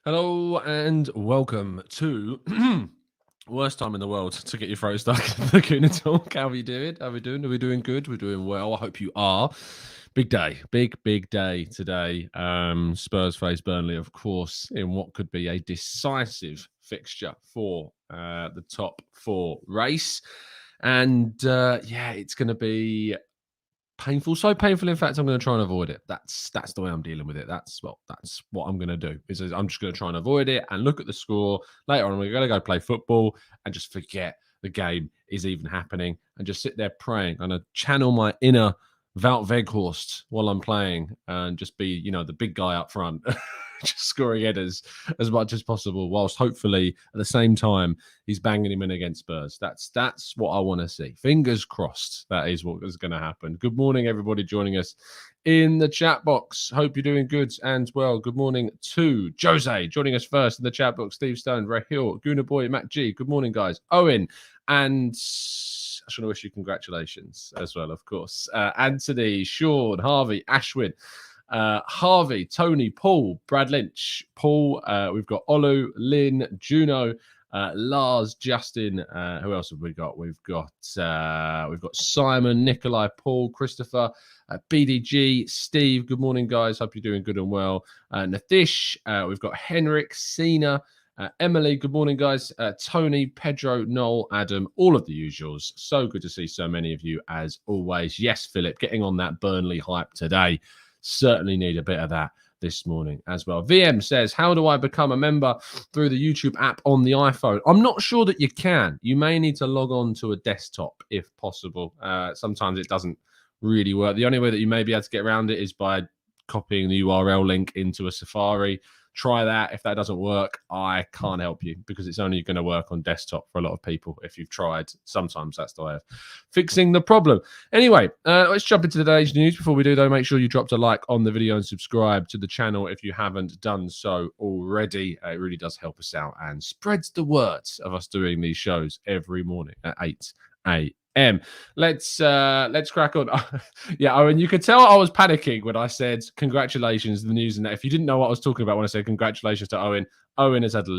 Hello and welcome to worst time in the world to get your throat stuck. The Gooner Talk. How are we doing? How are we doing? Are we doing good? We're doing well. I hope you are. Big day, big day today. Spurs face Burnley, of course, in what could be a decisive fixture for the top four race. And it's going to be painful, so painful. In fact, I'm going to try and avoid it. That's the way I'm dealing with it. That's what I'm going to do. Is I'm just going to try and avoid it and look at the score later on. We're going to go play football and just forget the game is even happening and just sit there praying. I'm going to channel my inner Wout Weghorst while I'm playing and just be, the big guy up front, just scoring headers as much as possible, whilst hopefully at the same time he's banging him in against Spurs. That's what I want to see. Fingers crossed that is what is going to happen. Good morning, everybody joining us in the chat box. Hope you're doing good and well. Good morning to Jose joining us first in the chat box. Steve Stone, Rahil, Gooner Boy, Matt G. Good morning, guys. Owen and I just want to wish you congratulations as well, of course. Anthony, Sean, Harvey, Ashwin, Harvey, Tony, Paul, Brad Lynch, Paul. We've got Olu, Lynn, Juno, Lars, Justin. Who else have we got? We've got Simon, Nikolai, Paul, Christopher, BDG, Steve. Good morning, guys. Hope you're doing good and well. Nathish. We've got Henrik, Sina. Emily, good morning, guys. Tony, Pedro, Noel, Adam, all of the usuals. So good to see so many of you as always. Yes, Philip, getting on that Burnley hype today. Certainly need a bit of that this morning as well. VM says, how do I become a member through the YouTube app on the iPhone? I'm not sure that you can. You may need to log on to a desktop if possible. Sometimes it doesn't really work. The only way that you may be able to get around it is by copying the URL link into a Safari. Try that. If that doesn't work, I can't help you because it's only going to work on desktop for a lot of people. If you've tried, sometimes that's the way of fixing the problem. Anyway, let's jump into today's news. Before we do, though, make sure you dropped a like on the video and subscribe to the channel if you haven't done so already. It really does help us out and spreads the words of us doing these shows every morning at 8 a.m. Let's crack on. Yeah, Owen, you could tell I was panicking when I said congratulations to the news and that. If you didn't know what I was talking about when I said congratulations to Owen, Owen has had a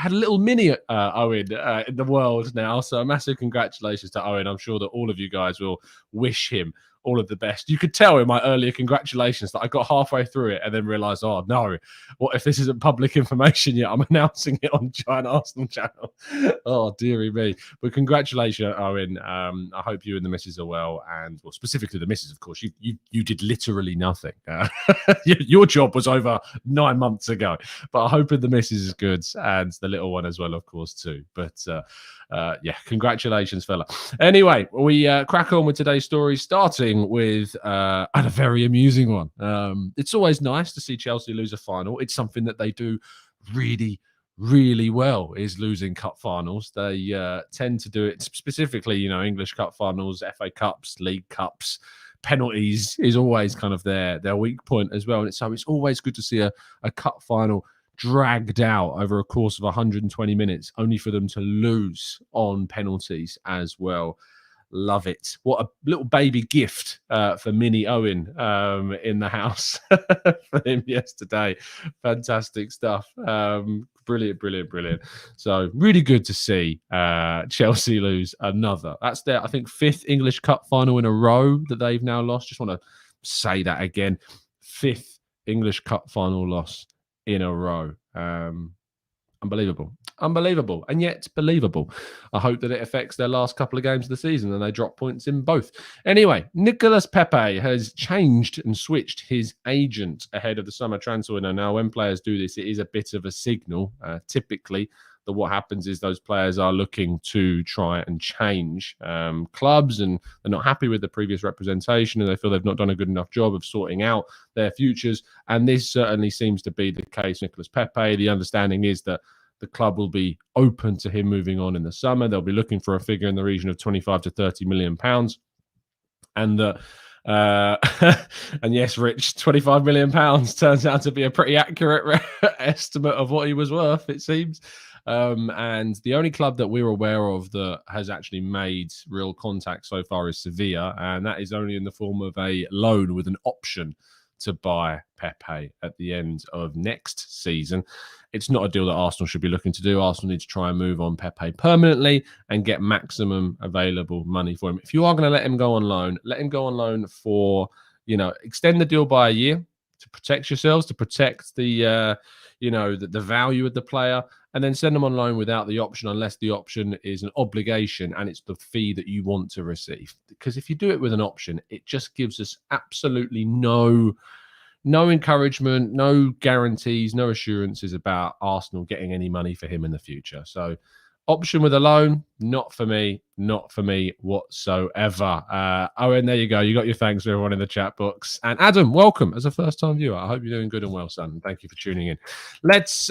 little mini Owen in the world now. So a massive congratulations to Owen. I'm sure that all of you guys will wish him all of the best. You could tell in my earlier congratulations that I got halfway through it and then realised, oh no, what if this isn't public information yet? I'm announcing it on Giant Arsenal channel. Oh, dearie me. But congratulations, Owen. I hope you and the missus are well. And well, specifically the missus, of course. You did literally nothing. Your job was over 9 months ago. But I hope the missus is good and the little one as well, of course, too. But yeah, congratulations, fella. Anyway, we crack on with today's story, starting with a very amusing one. It's always nice to see Chelsea lose a final. It's something that they do really well, is losing cup finals. They tend to do it specifically, English cup finals, FA Cups, League Cups. Penalties is always kind of their weak point as well. And so it's always good to see a cup final dragged out over a course of 120 minutes, only for them to lose on penalties as well. Love it. What a little baby gift for mini Owen in the house for him yesterday. Fantastic stuff. Brilliant. So really good to see Chelsea lose another. That's their, I think, 5th English Cup final in a row that they've now lost. Just want to say that again. 5th English Cup final loss in a row. Unbelievable, and yet believable. I hope that it affects their last couple of games of the season and they drop points in both. Anyway, Nicolas Pepe has changed and switched his agent ahead of the summer transfer window. Now, when players do this, it is a bit of a signal. Typically, that what happens is those players are looking to try and change clubs, and they're not happy with the previous representation, and they feel they've not done a good enough job of sorting out their futures. And this certainly seems to be the case. Nicolas Pepe, the understanding is that the club will be open to him moving on in the summer. They'll be looking for a figure in the region of 25 to 30 million pounds. And and yes, Rich, 25 million pounds turns out to be a pretty accurate estimate of what he was worth, it seems. And the only club that we're aware of that has actually made real contact so far is Sevilla, and that is only in the form of a loan with an option to buy Pepe at the end of next season. it's not a deal that Arsenal should be looking to do. Arsenal need to try and move on Pepe permanently and get maximum available money for him. If you are going to let him go on loan, let him go on loan for, extend the deal by a year to protect yourselves, to protect the value of the player, and then send them on loan without the option, unless the option is an obligation and it's the fee that you want to receive. Because if you do it with an option, it just gives us absolutely no encouragement, no guarantees, no assurances about Arsenal getting any money for him in the future. So option with a loan, not for me whatsoever. Owen, there you go. You got your thanks for everyone in the chat box. And Adam, welcome as a first-time viewer. I hope you're doing good and well, son. Thank you for tuning in. Let's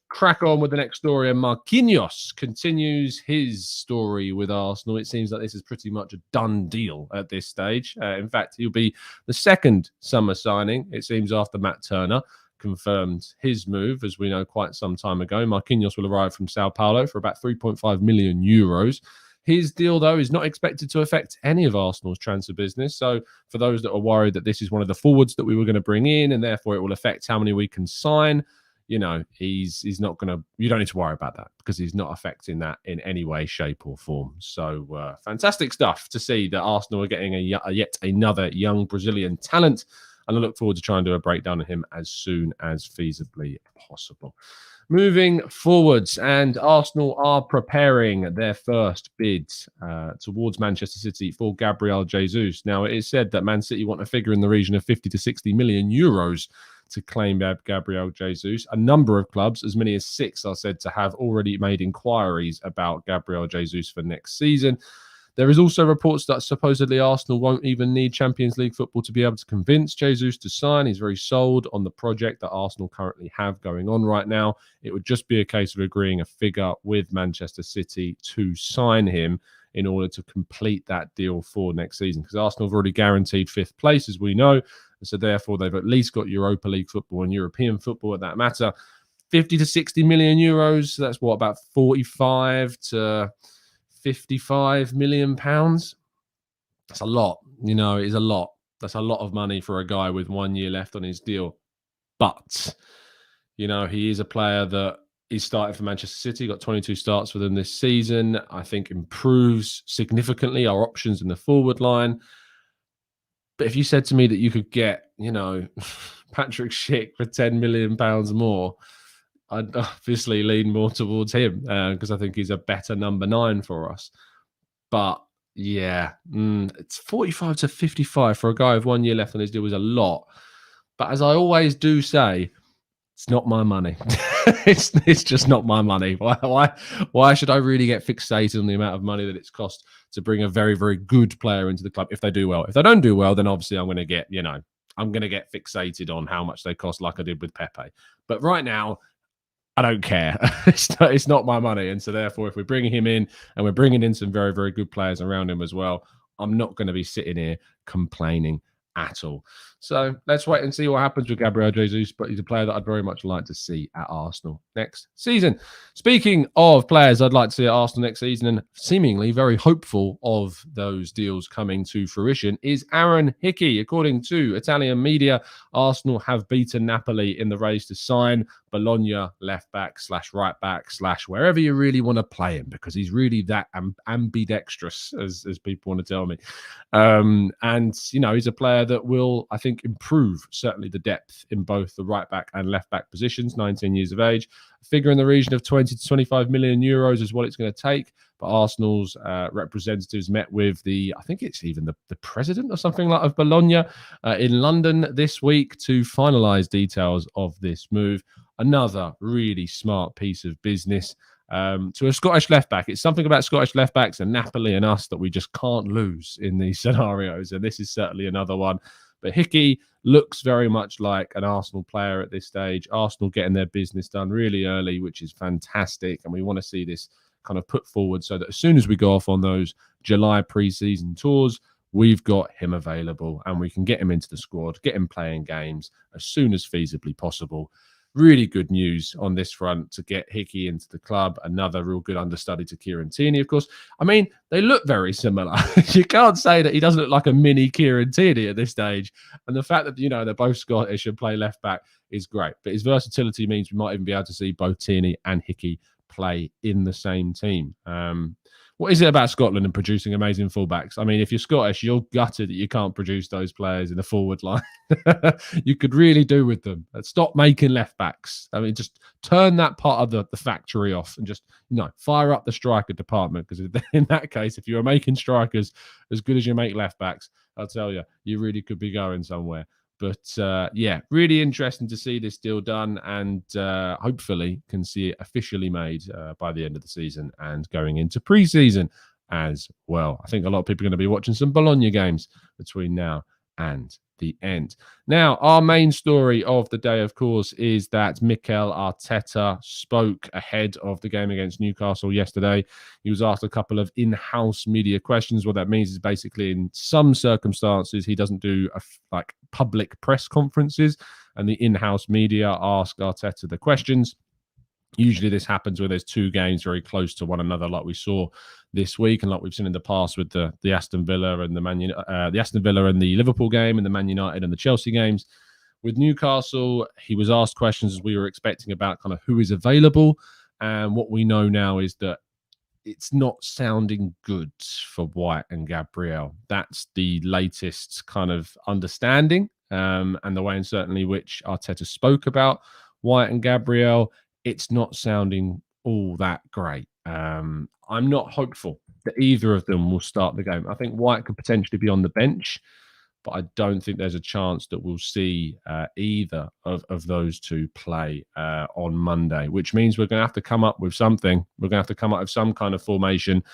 crack on with the next story. And Marquinhos continues his story with Arsenal. It seems like this is pretty much a done deal at this stage. In fact, he'll be the second summer signing, it seems, after Matt Turner confirmed his move, as we know, quite some time ago. Marquinhos will arrive from Sao Paulo for about 3.5 million euros. His deal, though, is not expected to affect any of Arsenal's transfer business. So for those that are worried that this is one of the forwards that we were going to bring in and therefore it will affect how many we can sign, he's not going to, you don't need to worry about that, because he's not affecting that in any way, shape or form. So fantastic stuff to see that Arsenal are getting yet another young Brazilian talent. And I look forward to trying to do a breakdown of him as soon as feasibly possible. Moving forwards, and Arsenal are preparing their first bids towards Manchester City for Gabriel Jesus. Now, it is said that Man City want a figure in the region of 50 to 60 million euros to claim Gabriel Jesus. A number of clubs, as many as 6, are said to have already made inquiries about Gabriel Jesus for next season. There is also reports that supposedly Arsenal won't even need Champions League football to be able to convince Jesus to sign. He's very sold on the project that Arsenal currently have going on right now. It would just be a case of agreeing a figure with Manchester City to sign him in order to complete that deal for next season, because Arsenal have already guaranteed 5th place, as we know. And so therefore, they've at least got Europa League football and European football at that matter. 50 to 60 million euros. So that's what, about 45 to 55 million pounds. That's a lot. It is a lot. That's a lot of money for a guy with 1 year left on his deal. But, he is a player that is starting for Manchester City, got 22 starts for them this season. I think improves significantly our options in the forward line. But if you said to me that you could get, Patrick Schick for 10 million pounds more, I'd obviously lean more towards him because I think he's a better number 9 for us. But yeah, it's 45 to 55 for a guy with 1 year left on his deal is a lot. But as I always do say, it's not my money. It's just not my money. Why should I really get fixated on the amount of money that it's cost to bring a very, very good player into the club if they do well? If they don't do well, then obviously I'm going to get, I'm going to get fixated on how much they cost, like I did with Pepe. But right now, I don't care. It's not my money. And so therefore, if we're bringing him in and we're bringing in some very, very good players around him as well, I'm not going to be sitting here complaining at all. So let's wait and see what happens with Gabriel Jesus, but he's a player that I'd very much like to see at Arsenal next season. Speaking of players I'd like to see at Arsenal next season, and seemingly very hopeful of those deals coming to fruition, is Aaron Hickey. According to Italian media, Arsenal have beaten Napoli in the race to sign Bologna left back / right back / wherever you really want to play him, because he's really that ambidextrous, as people want to tell me. And he's a player that will, I think, improve certainly the depth in both the right back and left back positions. 19 years of age, a figure in the region of 20 to 25 million euros is what it's going to take. But Arsenal's representatives met with I think it's even the president or something like of Bologna in London this week to finalise details of this move. Another really smart piece of business to a Scottish left back. It's something about Scottish left backs and Napoli and us that we just can't lose in these scenarios, and this is certainly another one. But Hickey looks very much like an Arsenal player at this stage. Arsenal getting their business done really early, which is fantastic, and we want to see this kind of put forward so that as soon as we go off on those July pre-season tours, we've got him available and we can get him into the squad, get him playing games as soon as feasibly possible. Really good news on this front to get Hickey into the club. Another real good understudy to Kieran Tierney, of course. I mean, they look very similar. You can't say that he doesn't look like a mini Kieran Tierney at this stage. And the fact that, they're both Scottish and play left back is great. But his versatility means we might even be able to see both Tierney and Hickey play in the same team. What is it about Scotland and producing amazing fullbacks? I mean, if you're Scottish, you're gutted that you can't produce those players in the forward line. You could really do with them. Stop making left backs. I mean, just turn that part of the factory off and just, fire up the striker department. Because in that case, if you were making strikers as good as you make left backs, I'll tell you, you really could be going somewhere. But really interesting to see this deal done, and hopefully can see it officially made by the end of the season and going into pre-season as well. I think a lot of people are going to be watching some Bologna games between now and the end. Now, our main story of the day, of course, is that Mikel Arteta spoke ahead of the game against Newcastle yesterday. He was asked a couple of in-house media questions. What that means is basically in some circumstances, he doesn't do public press conferences, and the in-house media ask Arteta the questions. Usually this happens where there's two games very close to one another, like we saw this week, and like we've seen in the past with the Aston Villa and the Aston Villa and the Liverpool game, and the Man United and the Chelsea games. With Newcastle, he was asked questions as we were expecting about kind of who is available, and what we know now is that it's not sounding good for White and Gabriel. That's the latest kind of understanding, and the way and certainly which Arteta spoke about White and Gabriel. It's not sounding all that great. I'm not hopeful that either of them will start the game. I think White could potentially be on the bench, but I don't think there's a chance that we'll see either of those two play on Monday, which means we're going to have to come up with something. We're going to have to come up with some kind of formation.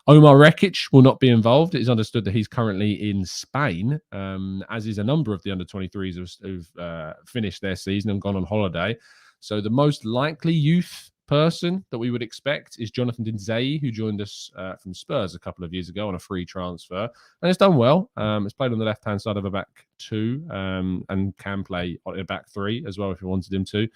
Omar Rekic will not be involved. It is understood that he's currently in Spain, as is a number of the under-23s who've finished their season and gone on holiday. So the most likely youth person that we would expect is Jonathan Dinzei, who joined us from Spurs a couple of years ago on a free transfer. And it's done well. It's played on the left-hand side of a back two and can play on a back three as well if you wanted him to.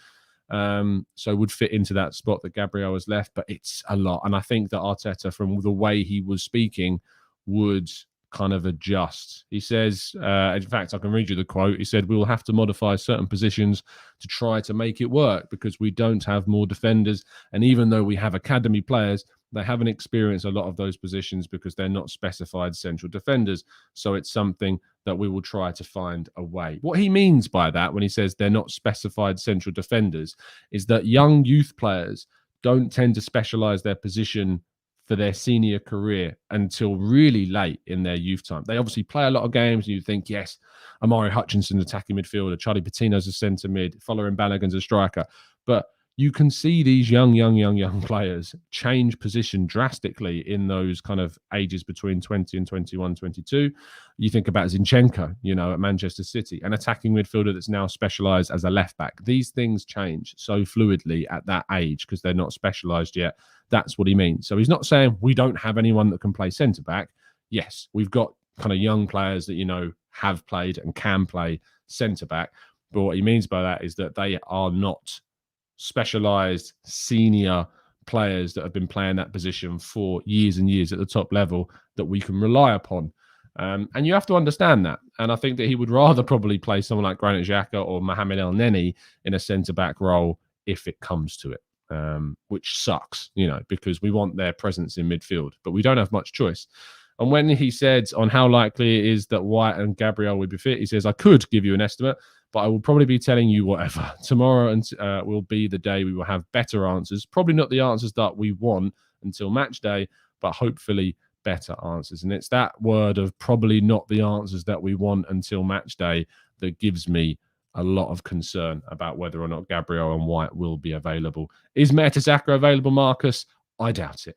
So would fit into that spot that Gabriel has left, but it's a lot. And I think that Arteta, from the way he was speaking, would kind of adjust. He says, in fact, I can read you the quote. He said, "We will have to modify certain positions to try to make it work because we don't have more defenders. And even though we have academy players, they haven't experienced a lot of those positions because they're not specified central defenders. So it's something that we will try to find a way." What he means by that, when he says they're not specified central defenders, is that young youth players don't tend to specialize their position for their senior career until really late in their youth time. They obviously play a lot of games, and you think, yes, Amari Hutchinson attacking midfielder, Charlie Patino's a centre mid, following Balogun's a striker. But you can see these young players change position drastically in those kind of ages between 20 and 21, 22. You think about Zinchenko, at Manchester City, an attacking midfielder that's now specialised as a left back. These things change so fluidly at that age because they're not specialised yet. That's what he means. So he's not saying we don't have anyone that can play centre back. Yes, we've got kind of young players that, have played and can play centre back. But what he means by that is that they are not specialized senior players that have been playing that position for years and years at the top level that we can rely upon. And you have to understand that. And I think that he would rather probably play someone like Granit Xhaka or Mohamed El Neni in a centre-back role if it comes to it, which sucks, because we want their presence in midfield, but we don't have much choice. And when he said on how likely it is that White and Gabriel would be fit, he says, "I could give you an estimate, but I will probably be telling you whatever. Tomorrow will be the day we will have better answers. Probably not the answers that we want until match day, but hopefully better answers." And it's that word of probably not the answers that we want until match day that gives me a lot of concern about whether or not Gabriel and White will be available. Is Mertesacker available, Marcus? I doubt it.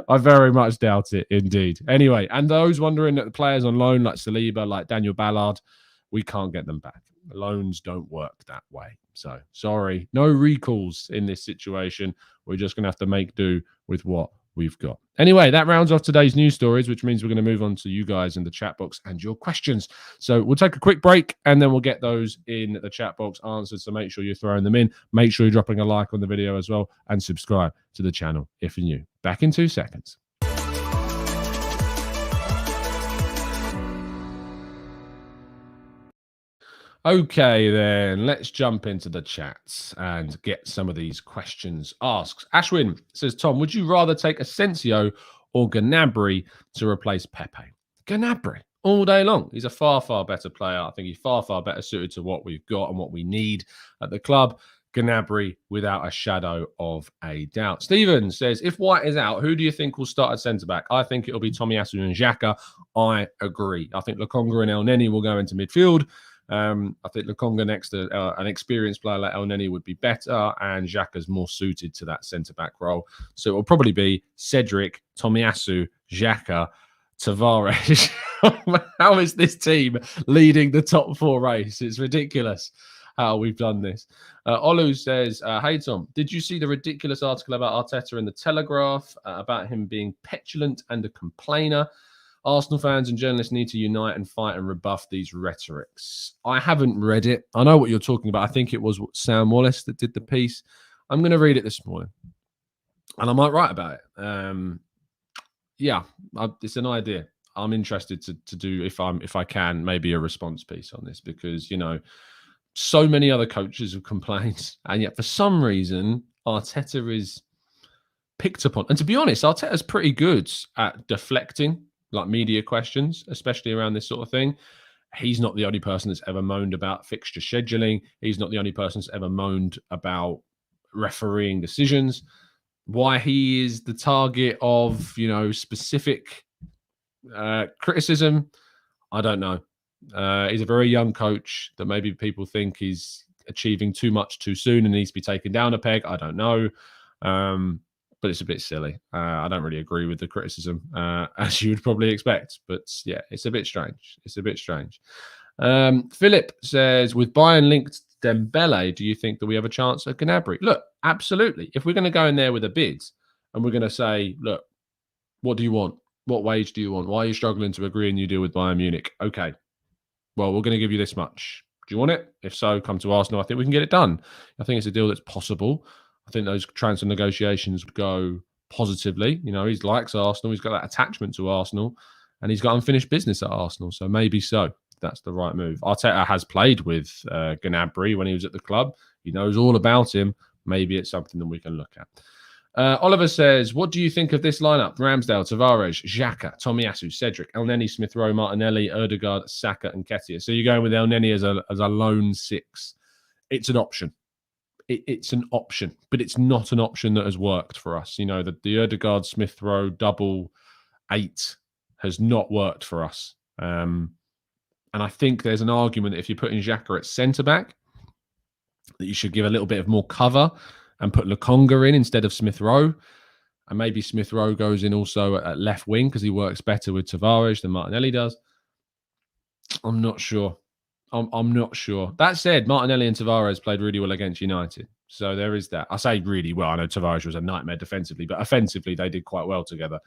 I very much doubt it indeed. Anyway, and those wondering that the players on loan like Saliba, like Daniel Ballard, we can't get them back. Loans don't work that way. So, sorry, no recalls in this situation. We're just going to have to make do with what we've got. Anyway, that rounds off today's news stories, which means we're going to move on to you guys in the chat box and your questions. So we'll take a quick break and then we'll get those in the chat box answered. So make sure you're throwing them in. Make sure you're dropping a like on the video as well and subscribe to the channel if you're new. Back in 2 seconds. Okay, then let's jump into the chats and get some of these questions asked. Ashwin says, Tom, would you rather take Asensio or Gnabry to replace Pepe? Gnabry all day long. He's a far, far better player. I think he's far, far better suited to what we've got and what we need at the club. Gnabry, without a shadow of a doubt. Stephen says, if White is out, who do you think will start at centre-back? I think it'll be Tomiyasu and Xhaka. I agree. I think Lokonga and El Neni will go into midfield. I think Lokonga next to an experienced player like El Neni would be better, and Xhaka's more suited to that centre-back role. So it will probably be Cedric, Tomiyasu, Xhaka, Tavares. How is this team leading the top four race? It's ridiculous how we've done this. Olu says, hey, Tom, did you see the ridiculous article about Arteta in the Telegraph about him being petulant and a complainer? Arsenal fans and journalists need to unite and fight and rebuff these rhetorics. I haven't read it. I know what you're talking about. I think it was Sam Wallace that did the piece. I'm going to read it this morning, and I might write about it. It's an idea. I'm interested to do, if I can, maybe a response piece on this, because, so many other coaches have complained, and yet for some reason Arteta is picked upon. And to be honest, Arteta's pretty good at deflecting like media questions, especially around this sort of thing. He's not the only person that's ever moaned about fixture scheduling. He's not the only person that's ever moaned about refereeing decisions. Why he is the target of, specific criticism, I don't know. He's a very young coach that maybe people think he's achieving too much too soon and needs to be taken down a peg. I don't know. But it's a bit silly. I don't really agree with the criticism, as you would probably expect. But yeah, it's a bit strange. Philip says, with Bayern linked Dembele, do you think that we have a chance at Gnabry? Look, absolutely. If we're going to go in there with a bid and we're going to say, look, what do you want? What wage do you want? Why are you struggling to agree a new deal with Bayern Munich? Okay, well, we're going to give you this much. Do you want it? If so, come to Arsenal. I think we can get it done. I think it's a deal that's possible. I think those transfer negotiations would go positively. He likes Arsenal. He's got that attachment to Arsenal, and he's got unfinished business at Arsenal. So maybe so. That's the right move. Arteta has played with Gnabry when he was at the club. He knows all about him. Maybe it's something that we can look at. Oliver says, what do you think of this lineup? Ramsdale, Tavares, Xhaka, Tomiyasu, Cedric, El Neni, Smith Rowe, Martinelli, Odegaard, Saka, and Nketiah. So you're going with El Neni as a lone six. It's an option. It's an option, but it's not an option that has worked for us. The Odegaard, Smith Rowe double 8 has not worked for us. And I think there's an argument that if you're putting Xhaka at centre-back, that you should give a little bit of more cover and put Lokonga in instead of Smith Rowe. And maybe Smith Rowe goes in also at left wing because he works better with Tavares than Martinelli does. I'm not sure. I'm not sure. That said, Martinelli and Tavares played really well against United. So there is that. I say really well. I know Tavares was a nightmare defensively, but offensively, they did quite well together.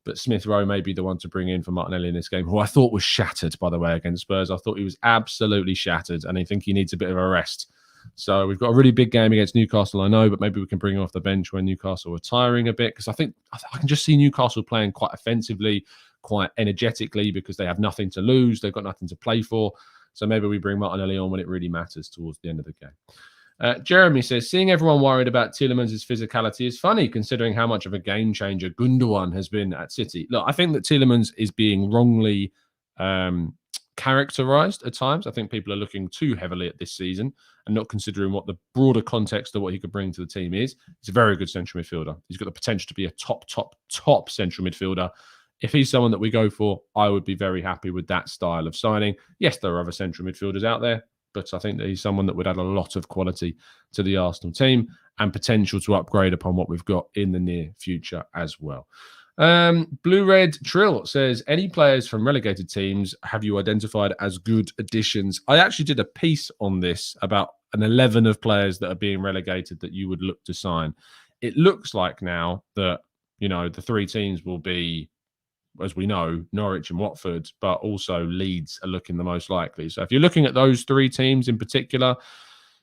But Smith Rowe may be the one to bring in for Martinelli in this game, who I thought was shattered, by the way, against Spurs. I thought he was absolutely shattered, and I think he needs a bit of a rest. So we've got a really big game against Newcastle, I know, but maybe we can bring him off the bench when Newcastle are tiring a bit, because I think I can just see Newcastle playing quite offensively, quite energetically, because they have nothing to lose. They've got nothing to play for. So maybe we bring Martinelli on when it really matters towards the end of the game. Jeremy says, seeing everyone worried about Tielemans' physicality is funny, considering how much of a game changer Gundogan has been at City. Look, I think that Tielemans is being wrongly characterised at times. I think people are looking too heavily at this season and not considering what the broader context of what he could bring to the team is. He's a very good central midfielder. He's got the potential to be a top central midfielder. If he's someone that we go for, I would be very happy with that style of signing. Yes, there are other central midfielders out there, but I think that he's someone that would add a lot of quality to the Arsenal team and potential to upgrade upon what we've got in the near future as well. Blue Red Trill says, any players from relegated teams have you identified as good additions? I actually did a piece on this about an 11 of players that are being relegated that you would look to sign. It looks like now that, the three teams will be, as we know, Norwich and Watford, but also Leeds are looking the most likely. So if you're looking at those three teams in particular,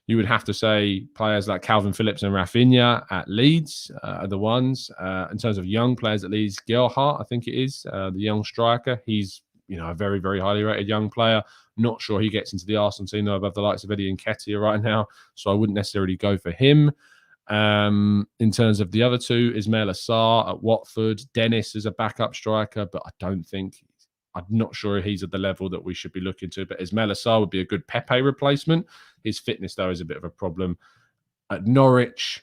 you would have to say players like Calvin Phillips and Rafinha at Leeds are the ones. In terms of young players at Leeds, Gerhardt, I think it is, the young striker, he's a very, very highly rated young player. Not sure he gets into the Arsenal team, though, above the likes of Eddie and Nketiah right now. So I wouldn't necessarily go for him. In terms of the other two, Ismail Assar at Watford. Dennis is a backup striker, but I'm not sure he's at the level that we should be looking to. But Ismail Assar would be a good Pepe replacement. His fitness, though, is a bit of a problem. At Norwich,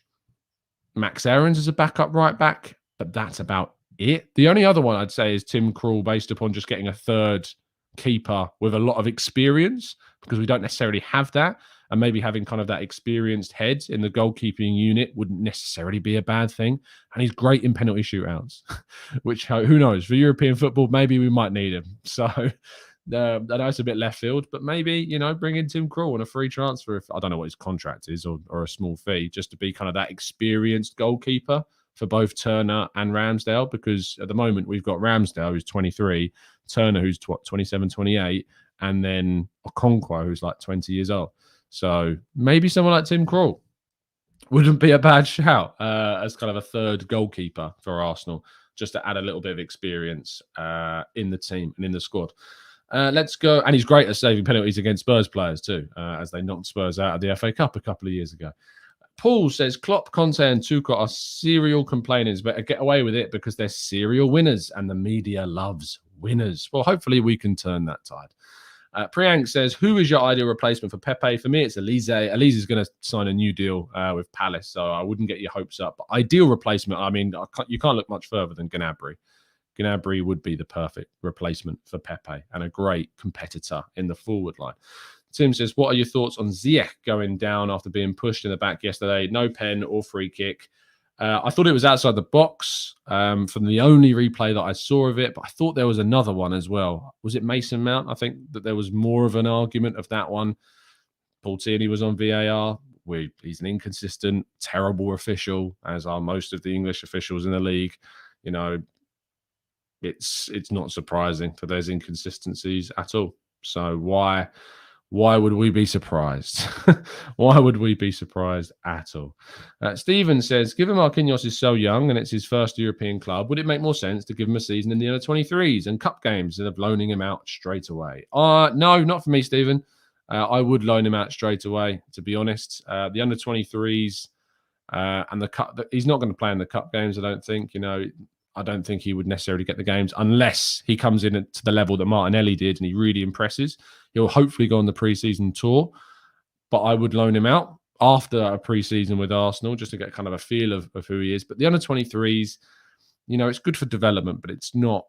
Max Aarons is a backup right back, but that's about it. The only other one I'd say is Tim Krul, based upon just getting a third keeper with a lot of experience, because we don't necessarily have that. And maybe having kind of that experienced head in the goalkeeping unit wouldn't necessarily be a bad thing. And he's great in penalty shootouts, which, who knows, for European football, maybe we might need him. So I know it's a bit left field, but maybe, bring in Tim Krul on a free transfer. If I don't know what his contract is, or a small fee, just to be kind of that experienced goalkeeper for both Turner and Ramsdale, because at the moment we've got Ramsdale, who's 23, Turner, who's 27, 28, and then Okonkwo, who's like 20 years old. So maybe someone like Tim Krul wouldn't be a bad shout as kind of a third goalkeeper for Arsenal, just to add a little bit of experience in the team and in the squad. Let's go. And he's great at saving penalties against Spurs players too, as they knocked Spurs out of the FA Cup a couple of years ago. Paul says, Klopp, Conte and Tuchel are serial complainers, but get away with it because they're serial winners and the media loves winners. Well, hopefully we can turn that tide. Priyank says, who is your ideal replacement for Pepe? For me, it's Elise. Elise is going to sign a new deal with Palace, so I wouldn't get your hopes up. But ideal replacement, I mean, you can't look much further than Gnabry. Gnabry would be the perfect replacement for Pepe and a great competitor in the forward line. Tim says, what are your thoughts on Ziyech going down after being pushed in the back yesterday? No pen or free kick. I thought it was outside the box from the only replay that I saw of it, but I thought there was another one as well. Was it Mason Mount? I think that there was more of an argument of that one. Paul Tierney was on VAR. He's an inconsistent, terrible official, as are most of the English officials in the league. It's not surprising for those inconsistencies at all. So why would we be surprised? Why would we be surprised at all? Stephen says, given Marquinhos is so young and it's his first European club, would it make more sense to give him a season in the under-23s and cup games instead of loaning him out straight away? No, not for me, Stephen. I would loan him out straight away, to be honest. The under-23s and the cup, he's not going to play in the cup games, I don't think. I don't think he would necessarily get the games unless he comes in to the level that Martinelli did and he really impresses. He'll hopefully go on the pre-season tour, but I would loan him out after a pre-season with Arsenal just to get kind of a feel of who he is. But the under-23s, it's good for development, but it's not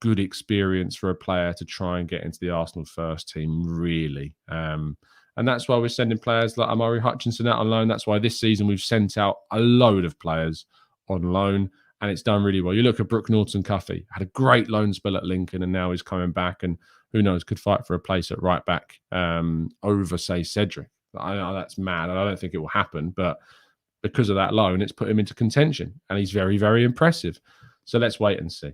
good experience for a player to try and get into the Arsenal first team, really. And that's why we're sending players like Amari Hutchinson out on loan. That's why this season we've sent out a load of players on loan. And it's done really well. You look at Brooke Norton-Cuffy, had a great loan spell at Lincoln, and now he's coming back, and who knows, could fight for a place at right back over, say, Cedric. I know that's mad, and I don't think it will happen, but because of that loan, it's put him into contention, and he's very, very impressive. So let's wait and see.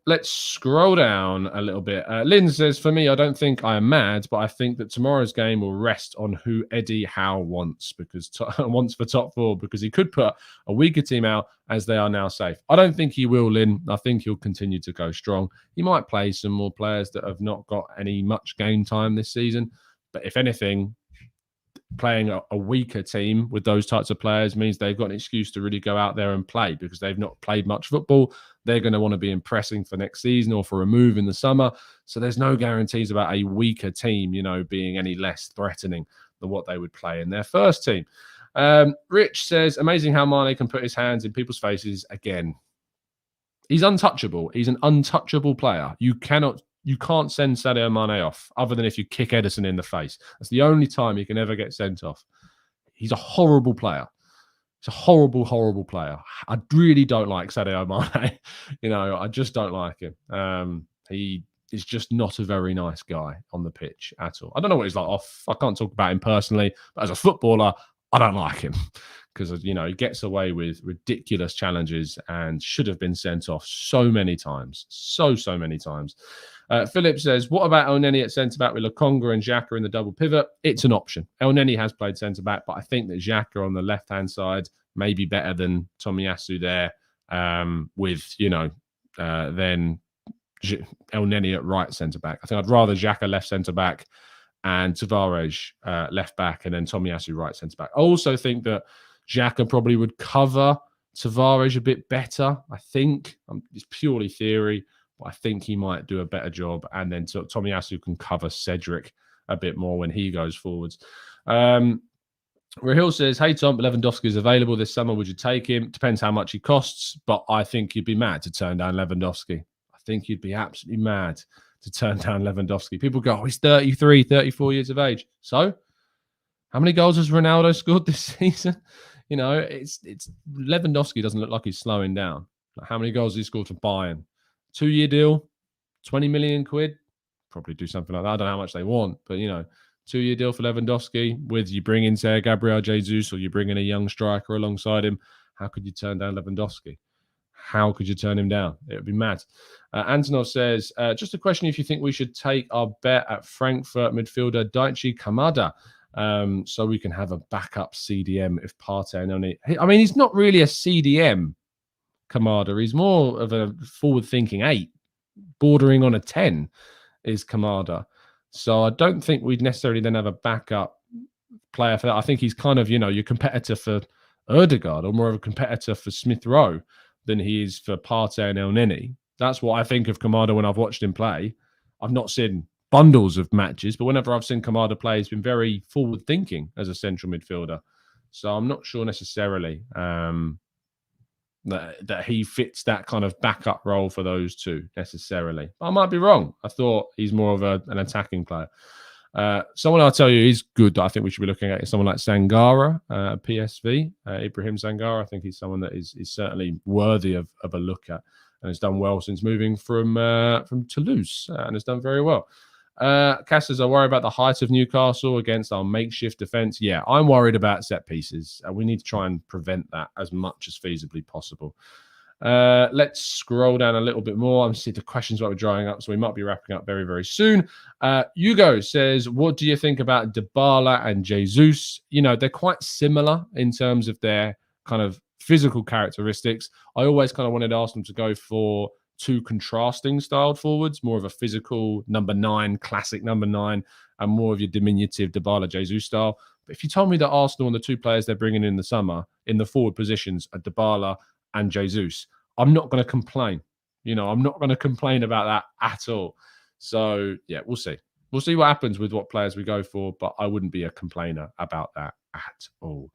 Let's scroll down a little bit. Lynn says, for me, I don't think I am mad, but I think that tomorrow's game will rest on who Eddie Howe wants for top four, because he could put a weaker team out as they are now safe. I don't think he will, Lynn. I think he'll continue to go strong. He might play some more players that have not got much game time this season, but if anything, playing a weaker team with those types of players means they've got an excuse to really go out there and play, because they've not played much football. They're going to want to be impressing for next season or for a move in the summer. So there's no guarantees about a weaker team, being any less threatening than what they would play in their first team. Rich says, amazing how Mane can put his hands in people's faces again. He's untouchable. He's an untouchable player. You can't send Sadio Mane off other than if you kick Edison in the face. That's the only time he can ever get sent off. He's a horrible player. He's a horrible, horrible player. I really don't like Sadio Mane. I just don't like him. He is just not a very nice guy on the pitch at all. I don't know what he's like off. I can't talk about him personally, but as a footballer, I don't like him because, he gets away with ridiculous challenges and should have been sent off so many times. So many times. Philip says, what about El Neni at centre-back with Lokonga and Xhaka in the double pivot? It's an option. El Neni has played centre-back, but I think that Xhaka on the left-hand side may be better than Tomiyasu there with, then El Neni at right centre-back. I think I'd rather Xhaka left centre-back and Tavares left back, and then Tomiyasu right centre-back. I also think that Xhaka probably would cover Tavares a bit better. I think it's purely theory, but I think he might do a better job. And then Tomiyasu can cover Cedric a bit more when he goes forwards. Rahil says, hey, Tom, Lewandowski is available this summer. Would you take him? Depends how much he costs, but I think you'd be mad to turn down Lewandowski. I think you'd be absolutely mad to turn down Lewandowski. People go, oh, he's 33, 34 years of age. So how many goals has Ronaldo scored this season? You know, it's Lewandowski doesn't look like he's slowing down. Like, how many goals has he scored for Bayern? 2-year deal, 20 million quid. Probably do something like that. I don't know how much they want, but, you know, 2-year deal for Lewandowski with you bring in, say, Gabriel Jesus, or you bring in a young striker alongside him. How could you turn down Lewandowski? How could you turn him down? It would be mad. Antonov says, just a question if you think we should take our bet at Frankfurt midfielder Daichi Kamada so we can have a backup CDM if Partey and only. I mean, he's not really a CDM, Kamada. He's more of a forward-thinking 8, bordering on a 10 is Kamada. So I don't think we'd necessarily then have a backup player for that. I think he's kind of, you know, your competitor for Ødegaard or more of a competitor for Smith Rowe than he is for Partey and El Neni. That's what I think of Kamada when I've watched him play. I've not seen bundles of matches, but whenever I've seen Kamada play, he's been very forward-thinking as a central midfielder. So I'm not sure necessarily that he fits that kind of backup role for those two necessarily. But I might be wrong. I thought he's more of an attacking player. Someone I'll tell you is good that I think we should be looking at is someone like Sangara, PSV, Ibrahim Sangara. I think he's someone that is certainly worthy of a look at and has done well since moving from Toulouse and has done very well. Cass says, I worry about the height of Newcastle against our makeshift defence. Yeah, I'm worried about set pieces. We need to try and prevent that as much as feasibly possible. Let's scroll down a little bit more. I'm seeing the questions that we're drying up, so we might be wrapping up very, very soon. Hugo says, what do you think about Dybala and Jesus? You know, they're quite similar in terms of their kind of physical characteristics. I always kind of wanted Arsenal to go for two contrasting styled forwards, more of a physical number 9, classic number 9, and more of your diminutive Dybala Jesus style. But if you told me that Arsenal and the two players they're bringing in the summer in the forward positions are Dybala and Jesus, I'm not going to complain. You know, I'm not going to complain about that at all. So, yeah, we'll see. We'll see what happens with what players we go for, but I wouldn't be a complainer about that at all.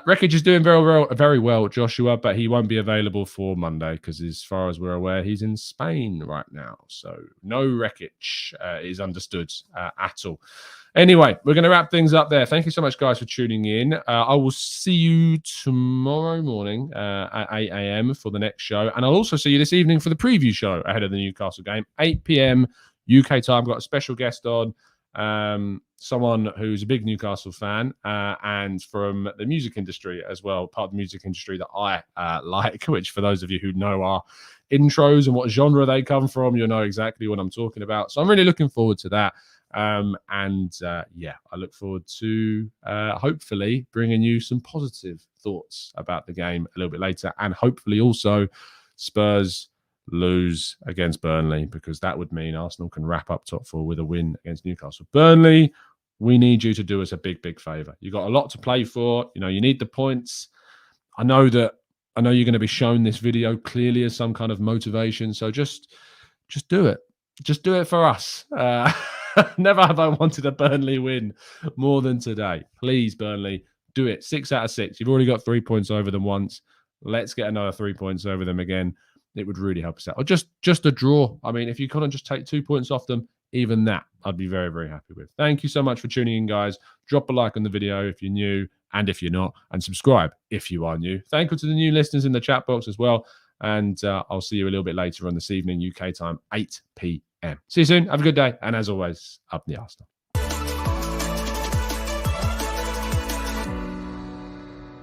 Wreckage is doing very well, Joshua, but he won't be available for Monday because, as far as we're aware, he's in Spain right now. So no Wreckage is understood at all. Anyway, we're going to wrap things up there. Thank you so much, guys, for tuning in. I will see you tomorrow morning at 8 a.m. for the next show. And I'll also see you this evening for the preview show ahead of the Newcastle game, 8 p.m. UK time. Got a special guest on. Someone who's a big Newcastle fan and from the music industry as well, part of the music industry that I like, which for those of you who know our intros and what genre they come from, you'll know exactly what I'm talking about. So I'm really looking forward to that. Yeah, I look forward to hopefully bringing you some positive thoughts about the game a little bit later, and hopefully also Spurs lose against Burnley, because that would mean Arsenal can wrap up top 4 with a win against Newcastle. Burnley, we need you to do us a big, big favour. You've got a lot to play for. You know, you need the points. I know you're going to be shown this video clearly as some kind of motivation. So just do it. Just do it for us. Never have I wanted a Burnley win more than today. Please, Burnley, do it. 6 out of 6. You've already got 3 points over them once. Let's get another 3 points over them again. It would really help us out. Or just a draw. I mean, if you couldn't just take 2 points off them, even that, I'd be very, very happy with. Thank you so much for tuning in, guys. Drop a like on the video if you're new and if you're not, and subscribe if you are new. Thank you to the new listeners in the chat box as well. And I'll see you a little bit later on this evening, UK time, 8 p.m. See you soon. Have a good day. And as always, up the Arsenal.